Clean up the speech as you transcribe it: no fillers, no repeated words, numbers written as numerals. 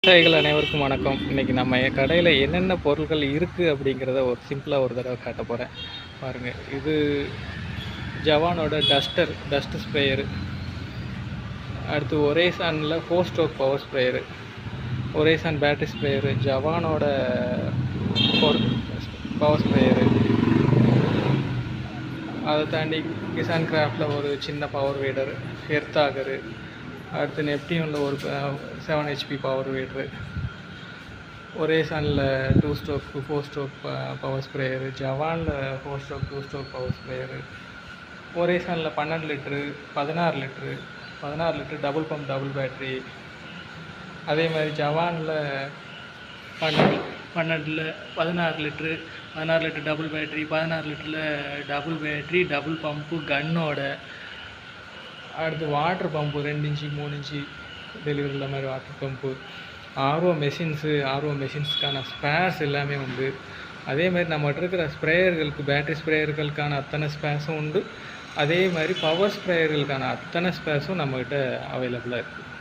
விவசாயிகள் அனைவருக்கும் வணக்கம். இன்றைக்கி நம்ம கடையில் என்னென்ன பொருட்கள் இருக்குது அப்படிங்கிறத ஒரு சிம்பிளாக ஒரு தடவை காட்ட போகிறேன். பாருங்கள், இது ஜவானோட டஸ்ட் ஸ்ப்ரேயரு. அடுத்து ஒரேசானில் 4 ஸ்ட்ரோக் பவர் ஸ்ப்ரேயரு, ஒரேசான் பேட்டரி ஸ்ப்ரேயரு, ஜவானோட பவர் ஸ்ப்ரேயரு. அதை தாண்டி கிசான் கிராஃப்டில் ஒரு சின்ன பவர் வீடரு, எர்த்தாகரு. அடுத்து நெப்டியூனில் ஒரு 7 HP பவர் வீடரு, ஒரேசானில் 2 ஸ்ட்ரோக் 4 ஸ்ட்ரோக் பவர் ஸ்ப்ரேயரு, ஜவானில் 4 ஸ்ட்ரோக் 2 ஸ்ட்ரோக் பவர் ஸ்ப்ரேயரு, ஒரேசானில் 12 litre 16 litre double pump double battery. அதே மாதிரி ஜவானில் 16 லிட்ரு டபுள் பேட்ரி, 16 லிட்டரில் டபுள் பேட்ரி டபுள் பம்பு கன்னோட. அடுத்து வாட்டர் பம்பு 2 இன்ச்சு 3 இன்ச்சு டெலிவரியில் மாதிரி வாட்டர் பம்பு. ஆர்ஓ மெஷின்ஸுக்கான ஸ்பேர்ஸ் எல்லாமே உண்டு. அதே மாதிரி நம்மகிட்ட இருக்கிற ஸ்ப்ரேயர்களுக்கு, பேட்டரி ஸ்ப்ரேயர்களுக்கான அத்தனை ஸ்பேர்ஸும் உண்டு. அதே மாதிரி பவர் ஸ்ப்ரேயர்களுக்கான அத்தனை ஸ்பேர்ஸும் நம்மகிட்ட அவைலபிளாக இருக்குது.